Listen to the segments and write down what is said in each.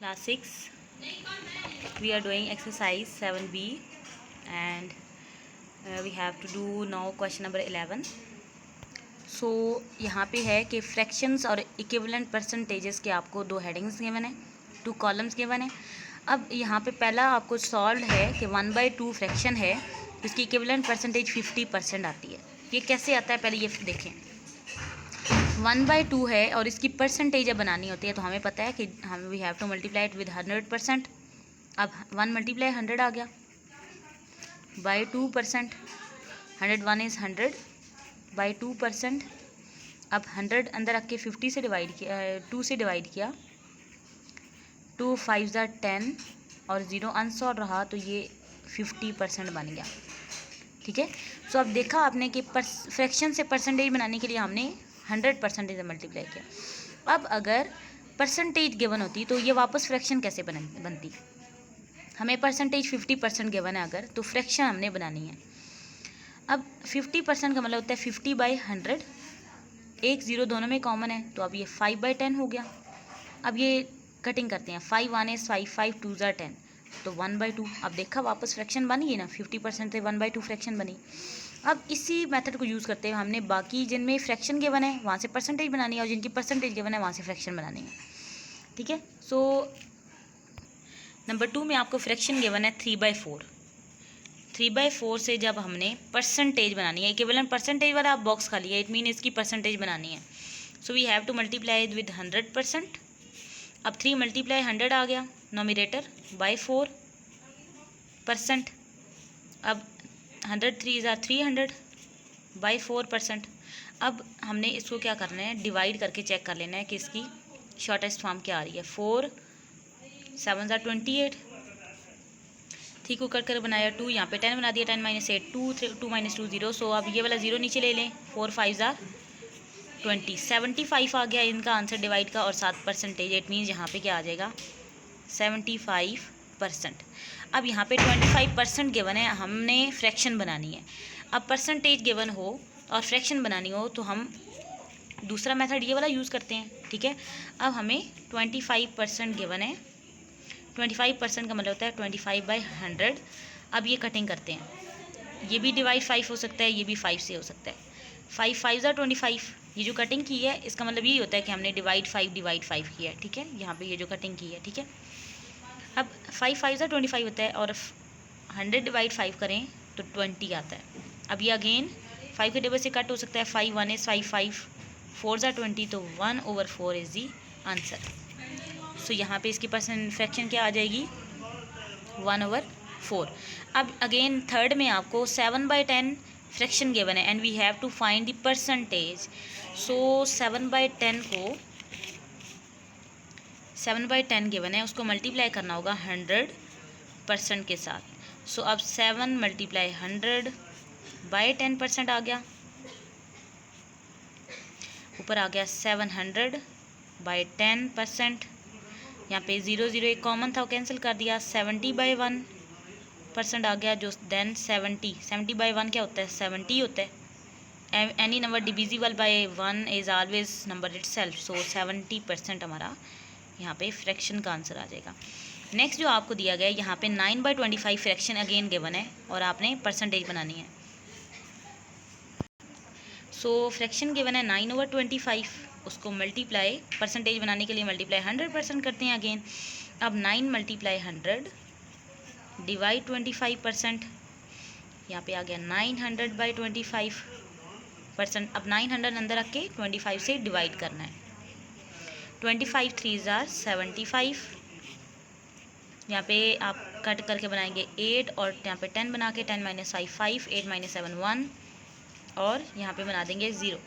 Class 6, we are doing exercise 7B and we have to do now question number 11. So यहाँ पे है कि fractions और equivalent percentages के आपको दो हेडिंग्स गिवन है, टू कॉलम्स गिवन है। अब यहाँ पे पहला आपको सॉल्व है कि 1/2 फ्रैक्शन है, इसकी इक्विवेलेंट परसेंटेज 50% आती है। ये कैसे आता है पहले ये देखें। 1/2 है और इसकी परसेंटेज बनानी होती है, तो हमें पता है कि हम we have to multiply it with 100%। अब 1 मल्टीप्लाई 100 आ गया बाई 2%। 101 is 100 by 2%। अब 100 अंदर रख के 50 से डिवाइड किया, 2 से डिवाइड किया, 2 5 ज़ा 10 और 0 अनसॉल्व रहा, तो ये 50% बन गया। ठीक है। सो अब देखा आपने कि फ्रैक्शन से परसेंटेज बनाने के लिए हमने 100% से मल्टीप्लाई किया। अब अगर परसेंटेज गिवन होती तो ये वापस फ्रैक्शन कैसे बनती। हमें परसेंटेज 50% गिवन है अगर, तो फ्रैक्शन हमने बनानी है। अब 50% का मतलब होता है 50/100, 1 0 दोनों में कॉमन है, तो अब ये 5/10 हो गया। अब ये कटिंग करते हैं, 5 1 is 5, 5 2 ज़ा 10, तो 1/2। अब देखा वापस फ्रैक्शन बन गई ना, 50% से 1/2 फ्रैक्शन बनी। अब इसी मेथड को यूज़ करते हुए हमने बाकी जिनमें फ्रैक्शन गिवन है वहाँ से परसेंटेज बनानी है और जिनकी परसेंटेज गिवन है वहाँ से फ्रैक्शन बनानी है। ठीक है। सो नंबर 2 में आपको फ्रैक्शन गिवन है 3/4। 3/4 से जब हमने परसेंटेज बनानी है, इक्विवेलेंट परसेंटेज वाला आप बॉक्स खाली है, इट मीन इसकी परसेंटेज बनानी है। So we have to multiply with 100%। अब 3 मल्टीप्लाई 100 आ गया नोमिनेटर बाई 4%। अब 103 ज़ा 300 बाई 4%। अब हमने इसको क्या करना है, डिवाइड करके चेक कर लेना है कि इसकी शॉर्टेस्ट फॉर्म क्या आ रही है। 4 7 ज़ा 28, 3 को कट कर बनाया 2, यहाँ पे 10 बना दिया, 10 - 8 2, 2 - 2 0। सो अब ये वाला 0 नीचे ले लें, 4 5 ज़ा 20, 75 आ गया इनका आंसर डिवाइड का और 7%। इट मीन्स यहाँ पे क्या आ जाएगा 75%। अब यहाँ पे 25% गिवन है, हमने फ्रैक्शन बनानी है। अब परसेंटेज गिवन हो और फ्रैक्शन बनानी हो तो हम दूसरा मेथड ये वाला यूज़ करते हैं। ठीक है। अब हमें 25% गिवन है, 25% का मतलब होता है 25/100। अब ये कटिंग करते हैं, ये भी डिवाइड 5 हो सकता है, ये भी 5 से हो सकता है। 5 5 ज़ा 25, ये जो कटिंग की है इसका मतलब यही होता है कि हमने डिवाइड 5 किया है। ठीक है, यहाँ पे ये जो कटिंग की है। ठीक है। अब 5 5 ज़ा 25 होता है और 100 डिवाइड 5 करें तो 20 आता है। अब ये अगेन 5 के टेबल से कट हो सकता है, 5 1 is 5 5 4 ज़ा 20, तो 1/4 इज़ दी आंसर। सो यहाँ पे इसकी परसेंट फ्रैक्शन क्या आ जाएगी 1/4। अब अगेन थर्ड में आपको 7/10 फ्रैक्शन गिवन है and we have to find the percentage. So 7/10 को 7/10 गिवन है, उसको मल्टीप्लाई करना होगा 100% के साथ। सो अब 7 × 100/10% आ गया, ऊपर आ गया 700/10%। यहाँ पे 0 0 एक कॉमन था, वो कैंसिल कर दिया, 70/1% आ गया, जो देन 70/1 क्या होता है 70 होता है। Any number divisible by 1 is always number itself. So 70% हमारा यहाँ पे फ्रैक्शन का आंसर आ जाएगा। नेक्स्ट जो आपको दिया गया है यहाँ पे 9/25 फ्रैक्शन अगेन गिवन है और आपने परसेंटेज बनानी है। सो फ्रैक्शन गिवन है 9/25, उसको मल्टीप्लाई परसेंटेज बनाने के लिए मल्टीप्लाई 100% करते हैं अगेन। अब 9 × 100 डिवाइड 25%, यहाँ पे आ गया 900/25%। अब 900 अंदर रख के 25 से डिवाइड करना है, 25 3 ज़ा 75। यहाँ पे आप कट करके बनाएंगे 8 और यहाँ पे 10 बना के 10 - 5 5, 8 - 7 1 और यहाँ पे बना देंगे 0।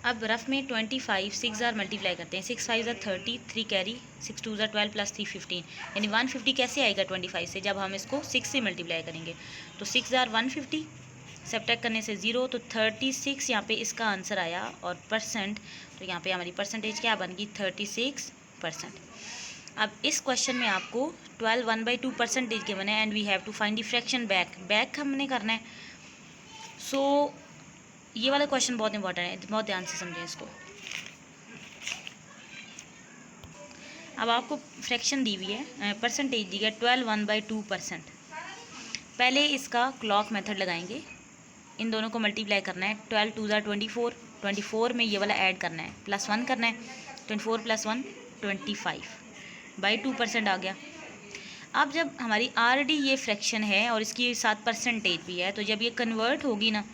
अब रफ में 25 6 ज़ार मल्टीप्लाई करते हैं, 6 5 ज़ा 30, 3 कैरी, 6 2 ज़ा 12 + 3 15, यानी 150 कैसे आएगा 25 से, जब हम इसको 6 से मल्टीप्लाई करेंगे। तो 6 ज़ार 150, सब्ट्रैक्ट करने से 0, तो 36 यहाँ पे इसका आंसर आया और परसेंट, तो यहाँ पे हमारी परसेंटेज क्या बन गई 36%। अब इस क्वेश्चन में आपको 12 1/2 परसेंटेज गिवन है and we have to find the fraction back हमने करना है। सो ये वाला क्वेश्चन बहुत इंपॉर्टेंट है, बहुत ध्यान से समझें इसको। अब आपको फ्रैक्शन दी हुई है, परसेंटेज दी है 12 1/2%। पहले इसका क्लॉक मेथड लगाएंगे, इन दोनों को मल्टीप्लाई करना है। 12 2 ज़ा 24, 24 में ये वाला ऐड करना है, +1 करना है। 24 + 1 25/2% आ गया। अब जब हमारी ऑलरेडी ये फ्रैक्शन है और इसकी साथ परसेंटेज भी है, तो जब ये कन्वर्ट होगी ना,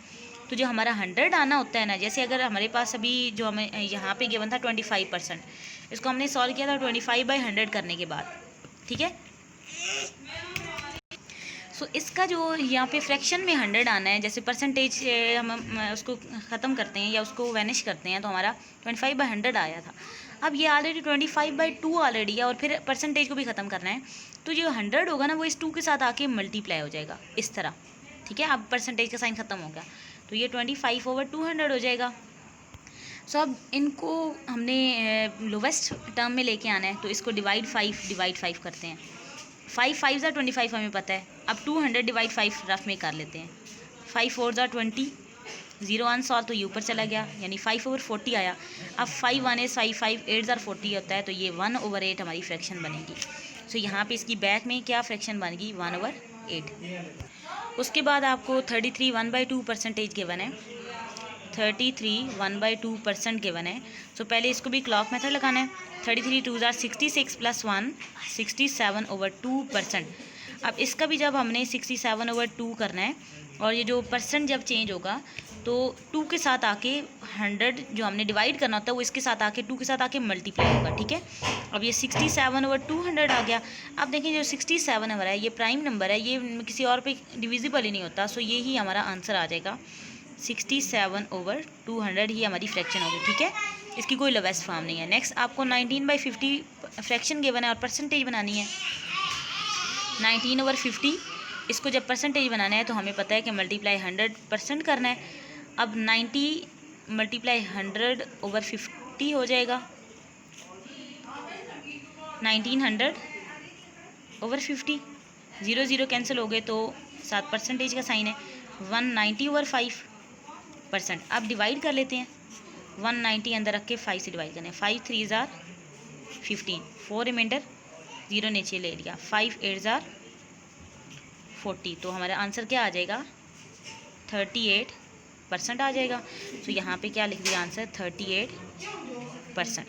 तो जो हमारा 100 आना होता है ना, जैसे अगर हमारे पास अभी जो हमें यहाँ पे गिवन था 25%, इसको हमने सॉल्व किया था 25/100 करने के बाद, ठीक है। सो इसका जो यहाँ पे फ्रैक्शन में 100 आना है, जैसे परसेंटेज हम उसको ख़त्म करते हैं या उसको वैनिश करते हैं, तो हमारा 25/100 आया था। अब ये ऑलरेडी 25/2 ऑलरेडी है और फिर परसेंटेज को भी ख़त्म करना है, तो जो 100 होगा ना वो इस 2 के साथ आके मल्टीप्लाई हो जाएगा इस तरह, ठीक है। अब परसेंटेज का साइन ख़त्म हो गया, तो ये 25/200 हो जाएगा। सो अब इनको हमने लोवेस्ट टर्म में लेके आना है, तो इसको डिवाइड 5 करते हैं। 5 5 ज़ा 25 हमें पता है। अब 200 डिवाइड 5 रफ में कर लेते हैं। 5 4 ज़ा 20, 0 अनसॉल्व तो ये ऊपर चला गया, यानी 5/40 आया। अब 5 1 is 5, 5 8 ज़ा 40 होता है, तो ये 1/8 हमारी फ्रैक्शन बनेगी। सो यहाँ पे इसकी बैक में क्या फ्रैक्शन बनेगी, 1/8। उसके बाद आपको 33 1/2% गिवन है, 33 1/2% गिवन है। सो पहले इसको भी क्लॉक मेथड लगाना है। 33 2 ज़ा 66 + 1 67/2%। अब इसका भी जब हमने 67/2 करना है, और ये जो परसेंट जब चेंज होगा तो 2 के साथ आके 100 जो हमने डिवाइड करना होता है वो इसके साथ आके 2 के साथ आके मल्टीप्लाई होगा, ठीक है। अब ये 67/200 आ गया। अब देखिए जो 67 हमारा है ये प्राइम नंबर है, ये किसी और पे डिविजिबल ही नहीं होता, सो ये ही हमारा आंसर आ जाएगा। 67/200 ही हमारी फ्रैक्शन होगी, ठीक है। इसकी कोई लोवेस्ट फॉर्म नहीं है। नेक्स्ट आपको 19/50 फ्रैक्शन गिवन है और परसेंटेज बनानी है। 19/50 इसको जब परसेंटेज बनाना है तो हमें पता है कि मल्टीप्लाई 100% करना है। अब 90 × 100/50 हो जाएगा 1900/50। 0 0 कैंसिल हो गए तो साथ परसेंटेज का साइन है। 190/5%। अब डिवाइड कर लेते हैं, 190 अंदर रख के 5 से डिवाइड करना है। 5 3 ज़ा 15, 4 रिमाइंडर, 0 नीचे ले लिया, 5 8 ज़ा 40, तो हमारा आंसर क्या आ जाएगा, 38% आ जाएगा। तो यहाँ पे क्या लिख दिया आंसर, 38%।